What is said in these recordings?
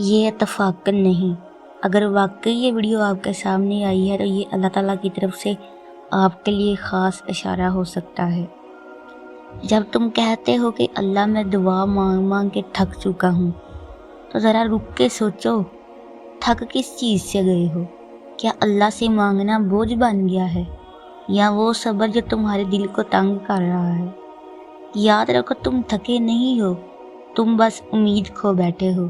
یہ اتفاقاً نہیں، اگر واقعی یہ ویڈیو آپ کے سامنے آئی ہے تو یہ اللہ تعالیٰ کی طرف سے آپ کے لیے خاص اشارہ ہو سکتا ہے۔ جب تم کہتے ہو کہ اللہ میں دعا مانگ مانگ کے تھک چکا ہوں، تو ذرا رک کے سوچو، تھک کس چیز سے گئے ہو؟ کیا اللہ سے مانگنا بوجھ بن گیا ہے، یا وہ صبر جو تمہارے دل کو تنگ کر رہا ہے؟ یاد رکھو، تم تھکے نہیں ہو، تم بس امید کھو بیٹھے ہو،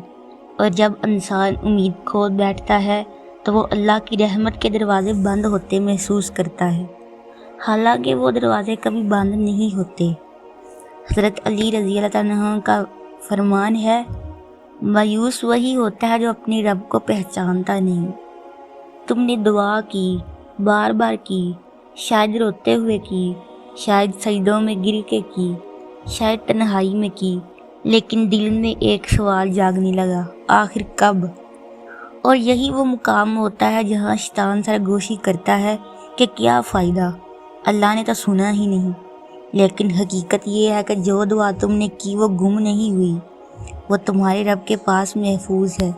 اور جب انسان امید کھو بیٹھتا ہے تو وہ اللہ کی رحمت کے دروازے بند ہوتے محسوس کرتا ہے، حالانکہ وہ دروازے کبھی بند نہیں ہوتے۔ حضرت علی رضی اللہ عنہ کا فرمان ہے، مایوس وہی ہوتا ہے جو اپنے رب کو پہچانتا نہیں۔ تم نے دعا کی، بار بار کی، شاید روتے ہوئے کی، شاید سجدوں میں گر کے کی، شاید تنہائی میں کی، لیکن دل میں ایک سوال جاگنے لگا، آخر کب؟ اور یہی وہ مقام ہوتا ہے جہاں شیطان سرگوشی کرتا ہے کہ کیا فائدہ، اللہ نے تو سنا ہی نہیں۔ لیکن حقیقت یہ ہے کہ جو دعا تم نے کی وہ گم نہیں ہوئی، وہ تمہارے رب کے پاس محفوظ ہے،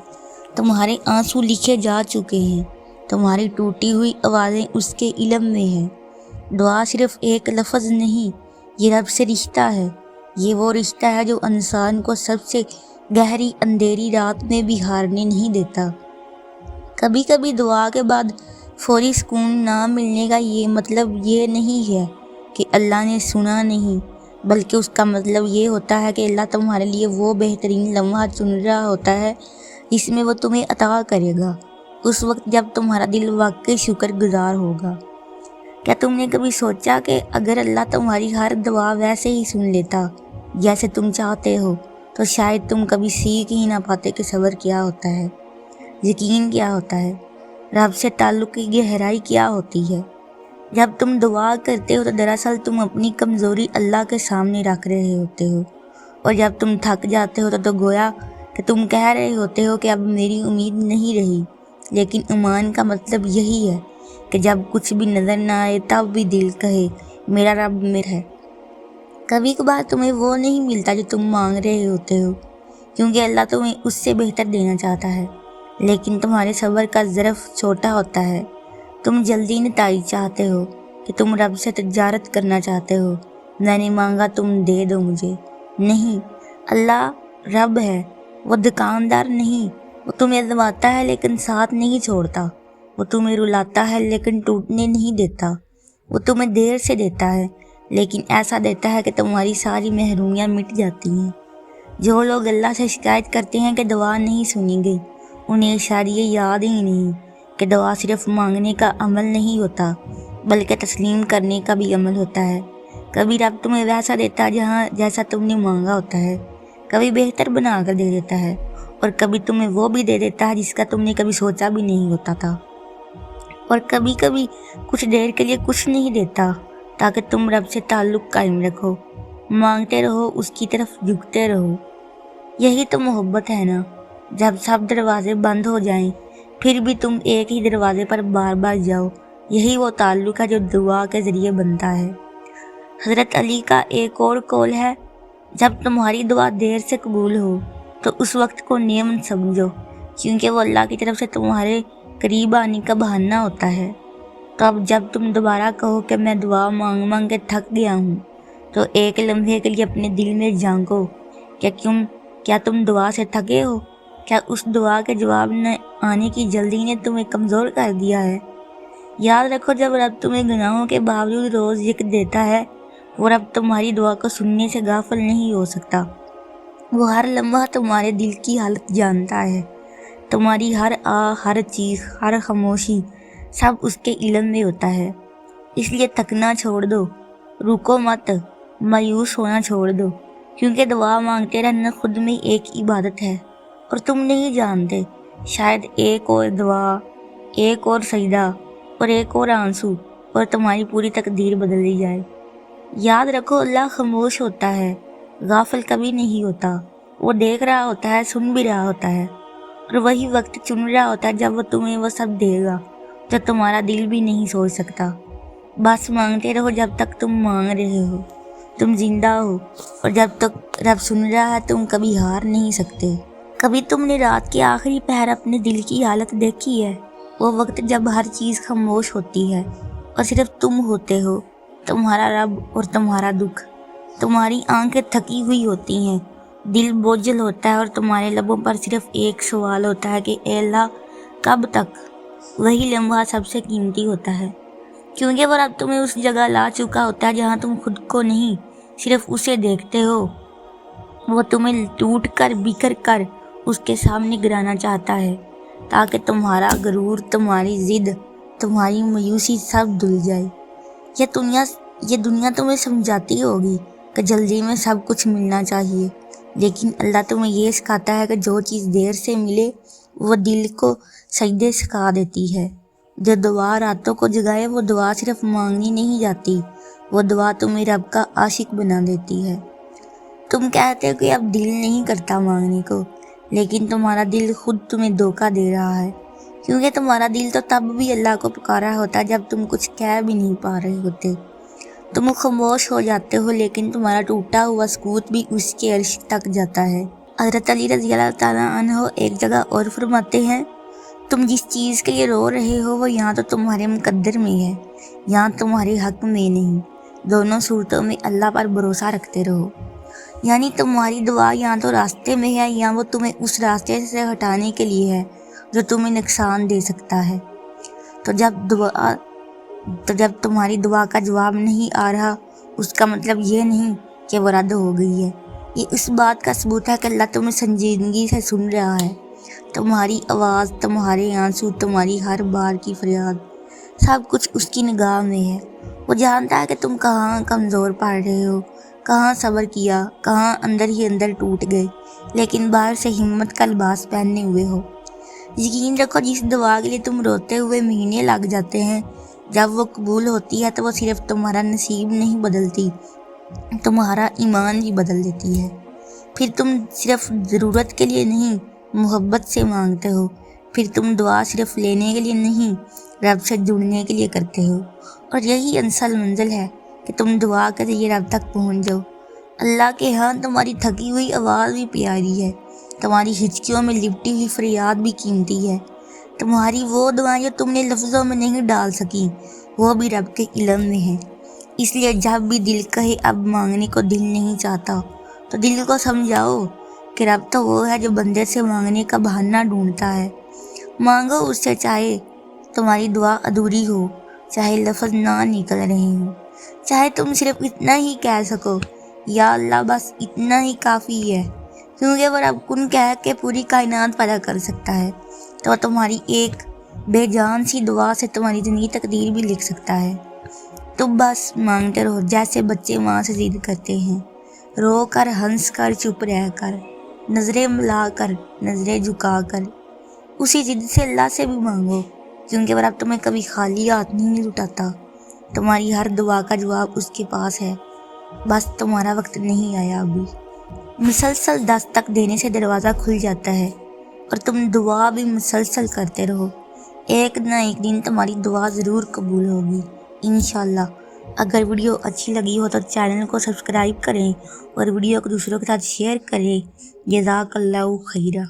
تمہارے آنسو لکھے جا چکے ہیں، تمہاری ٹوٹی ہوئی آوازیں اس کے علم میں ہیں۔ دعا صرف ایک لفظ نہیں، یہ رب سے رشتہ ہے، یہ وہ رشتہ ہے جو انسان کو سب سے گہری اندھیری رات میں بھی ہارنے نہیں دیتا۔ کبھی کبھی دعا کے بعد فوری سکون نہ ملنے کا یہ مطلب یہ نہیں ہے کہ اللہ نے سنا نہیں، بلکہ اس کا مطلب یہ ہوتا ہے کہ اللہ تمہارے لیے وہ بہترین لمحہ چن رہا ہوتا ہے جس میں وہ تمہیں عطا کرے گا، اس وقت جب تمہارا دل واقعی شکر گزار ہوگا۔ کیا تم نے کبھی سوچا کہ اگر اللہ تمہاری ہر دعا ویسے ہی سن لیتا جیسے تم چاہتے ہو، تو شاید تم کبھی سیکھ ہی نہ پاتے کہ صبر کیا ہوتا ہے، یقین کیا ہوتا ہے، رب سے تعلق کی گہرائی کیا ہوتی ہے۔ جب تم دعا کرتے ہو تو دراصل تم اپنی کمزوری اللہ کے سامنے رکھ رہے ہوتے ہو، اور جب تم تھک جاتے ہو تو گویا کہ تم کہہ رہے ہوتے ہو کہ اب میری امید نہیں رہی۔ لیکن ایمان کا مطلب یہی ہے کہ جب کچھ بھی نظر نہ آئے تب بھی دل کہے، میرا رب میرا ہے۔ کبھی کبھار تمہیں وہ نہیں ملتا جو تم مانگ رہے ہوتے ہو، کیونکہ اللہ تمہیں اس سے بہتر دینا چاہتا ہے، لیکن تمہارے صبر کا ظرف چھوٹا ہوتا ہے۔ تم جلدی نتائج چاہتے ہو کہ تم رب سے تجارت کرنا چاہتے ہو، میں نے مانگا تم دے دو مجھے۔ نہیں، اللہ رب ہے، وہ دکاندار نہیں، وہ تمہیں آزماتا ہے لیکن ساتھ نہیں چھوڑتا، وہ تمہیں رلاتا ہے لیکن ٹوٹنے نہیں دیتا، وہ تمہیں دیر سے دیتا ہے لیکن ایسا دیتا ہے کہ تمہاری ساری محرومیاں مٹ جاتی ہیں۔ جو لوگ اللہ سے شکایت کرتے ہیں کہ دعا نہیں سنی گئی، انہیں شاید یہ یاد ہی نہیں کہ دعا صرف مانگنے کا عمل نہیں ہوتا، بلکہ تسلیم کرنے کا بھی عمل ہوتا ہے۔ کبھی رب تمہیں ویسا دیتا ہے جیسا تم نے مانگا ہوتا ہے، کبھی بہتر بنا کر دے دیتا ہے، اور کبھی تمہیں وہ بھی دے دیتا ہے جس کا تم نے کبھی سوچا بھی نہیں ہوتا تھا، اور کبھی کبھی کچھ دیر کے لیے کچھ نہیں دیتا تاکہ تم رب سے تعلق قائم رکھو، مانگتے رہو، اس کی طرف جھکتے رہو۔ یہی تو محبت ہے نا، جب سب دروازے بند ہو جائیں پھر بھی تم ایک ہی دروازے پر بار بار جاؤ، یہی وہ تعلق ہے جو دعا کے ذریعے بنتا ہے۔ حضرت علی کا ایک اور قول ہے، جب تمہاری دعا دیر سے قبول ہو تو اس وقت کو نعمت سمجھو، کیونکہ وہ اللہ کی طرف سے تمہارے قریب آنے کا بہانہ ہوتا ہے۔ تو اب جب تم دوبارہ کہو کہ میں دعا مانگ مانگ کے تھک گیا ہوں، تو ایک لمحے کے لیے اپنے دل میں جھانکو، کیا تم دعا سے تھکے ہو؟ کیا اس دعا کے جواب نہ آنے کی جلدی نے تمہیں کمزور کر دیا ہے؟ یاد رکھو، جب رب تمہیں گناہوں کے باوجود روز ذکر دیتا ہے، وہ رب تمہاری دعا کو سننے سے غافل نہیں ہو سکتا۔ وہ ہر لمحہ تمہارے دل کی حالت جانتا ہے، تمہاری ہر ہر چیز، ہر خاموشی، سب اس کے علم میں ہوتا ہے۔ اس لیے تھکنا چھوڑ دو، رکو مت، مایوس ہونا چھوڑ دو، کیونکہ دعا مانگتے رہنا خود میں ایک عبادت ہے، اور تم نہیں جانتے، شاید ایک اور دعا، ایک اور سجدہ اور ایک اور آنسو اور تمہاری پوری تقدیر بدل دی جائے۔ یاد رکھو، اللہ خاموش ہوتا ہے، غافل کبھی نہیں ہوتا، وہ دیکھ رہا ہوتا ہے، سن بھی رہا ہوتا ہے، اور وہی وقت چن رہا ہوتا ہے جب وہ تمہیں وہ سب دے گا جو تمہارا دل بھی نہیں سوچ سکتا۔ بس مانگتے رہو جب تک تم مانگ رہے ہو، تم زندہ ہو، اور جب تک رب سن رہا ہے تم کبھی ہار نہیں سکتے۔ کبھی تم نے رات کے آخری پہر اپنے دل کی حالت دیکھی ہے؟ وہ وقت جب ہر چیز خاموش ہوتی ہے اور صرف تم ہوتے ہو، تمہارا رب اور تمہارا دکھ۔ تمہاری آنکھیں تھکی ہوئی ہوتی ہیں، دل بوجھل ہوتا ہے اور تمہارے لبوں پر صرف ایک سوال ہوتا ہے کہ اے اللہ کب تک؟ وہی لمحہ سب سے قیمتی ہوتا ہے، کیونکہ وہ رب تمہیں اس جگہ لا چکا ہوتا ہے جہاں تم خود کو نہیں صرف اسے دیکھتے ہو۔ وہ تمہیں ٹوٹ کر بکھر کر اس کے سامنے گرانا چاہتا ہے تاکہ تمہارا غرور، تمہاری ضد، تمہاری مایوسی سب دھل جائے۔ یہ دنیا تمہیں سمجھاتی ہوگی کہ جلدی میں سب کچھ ملنا چاہیے، لیکن اللہ تمہیں یہ سکھاتا ہے کہ جو چیز دیر سے ملے وہ دل کو سجدے سکھا دیتی ہے۔ جو دعا راتوں کو جگائے وہ دعا صرف مانگنی نہیں جاتی، وہ دعا تمہیں رب کا عاشق بنا دیتی ہے۔ تم کہتے ہو کہ اب دل نہیں کرتا مانگنے کو، لیکن تمہارا دل خود تمہیں دھوکہ دے رہا ہے، کیونکہ تمہارا دل تو تب بھی اللہ کو پکارا ہوتا ہے جب تم کچھ کہہ بھی نہیں پا رہے ہوتے۔ تم خاموش ہو جاتے ہو، لیکن تمہارا ٹوٹا ہوا سکوت بھی اس کے عرش تک جاتا ہے۔ حضرت علی رضی اللہ تعالیٰ عنہ ایک جگہ اور فرماتے ہیں، تم جس چیز کے لیے رو رہے ہو وہ یہاں تو تمہارے مقدر میں ہے، یہاں تمہارے حق میں نہیں۔ دونوں صورتوں میں اللہ پر بھروسہ رکھتے رہو، یعنی تمہاری دعا یہاں تو راستے میں ہے، یا وہ تمہیں اس راستے سے ہٹانے کے لیے ہے جو تمہیں نقصان دے سکتا ہے۔ تو جب تمہاری دعا کا جواب نہیں آ رہا، اس کا مطلب یہ نہیں کہ وہ رد ہو گئی ہے، یہ اس بات کا ثبوت ہے کہ اللہ تمہیں سنجیدگی سے سن رہا ہے۔ تمہاری آواز، تمہارے آنسو، تمہاری ہر بار کی فریاد، سب کچھ اس کی نگاہ میں ہے۔ وہ جانتا ہے کہ تم کہاں کمزور پڑ رہے ہو، کہاں صبر کیا، کہاں اندر ہی اندر ٹوٹ گئے، لیکن باہر سے ہمت کا لباس پہنے ہوئے ہو۔ یقین رکھو، جس دعا کے لیے تم روتے ہوئے مہینے لگ جاتے ہیں، جب وہ قبول ہوتی ہے تو وہ صرف تمہارا نصیب نہیں بدلتی، تمہارا ایمان بھی بدل دیتی ہے۔ پھر تم صرف ضرورت کے لیے نہیں، محبت سے مانگتے ہو۔ پھر تم دعا صرف لینے کے لیے نہیں، رب سے جڑنے کے لیے کرتے ہو، اور یہی اصل منزل ہے کہ تم دعا کے ذریعے رب تک پہنچ جاؤ۔ اللہ کے ہاں تمہاری تھکی ہوئی آواز بھی پیاری ہے، تمہاری ہچکیوں میں لپٹی ہوئی فریاد بھی قیمتی ہے، تمہاری وہ دعائیں جو تم نے لفظوں میں نہیں ڈال سکی وہ بھی رب کے علم میں ہیں۔ اس لیے جب بھی دل کہے اب مانگنے کو دل نہیں چاہتا، تو دل کو سمجھاؤ کہ رب تو وہ ہے جو بندے سے مانگنے کا بہانہ ڈھونڈتا ہے۔ مانگو اس سے، چاہے تمہاری دعا ادھوری ہو، چاہے لفظ نہ نکل رہے ہوں، چاہے تم صرف اتنا ہی کہہ سکو، یا اللہ بس اتنا ہی کافی ہے، کیونکہ وہ رب کن کہہ کے پوری کائنات پیدا کر سکتا ہے، تو تمہاری ایک بے جان سی دعا سے تمہاری زندگی تقدیر بھی لکھ سکتا ہے۔ تم بس مانگتے رہو، جیسے بچے ماں سے ضد کرتے ہیں، رو کر، ہنس کر، چپ رہ کر، نظریں ملا کر، نظریں جھکا کر۔ اسی ضد سے اللہ سے بھی مانگو، کیونکہ وہ رب تمہیں کبھی خالی ہاتھ نہیں لٹاتا۔ تمہاری ہر دعا کا جواب اس کے پاس ہے، بس تمہارا وقت نہیں آیا ابھی۔ مسلسل دستک دینے سے دروازہ کھل جاتا ہے، اور تم دعا بھی مسلسل کرتے رہو، ایک نہ ایک دن تمہاری دعا ضرور قبول ہوگی انشاءاللہ۔ اگر ویڈیو اچھی لگی ہو تو چینل کو سبسکرائب کریں اور ویڈیو کو دوسروں کے ساتھ شیئر کریں۔ جزاک اللہ خیرہ۔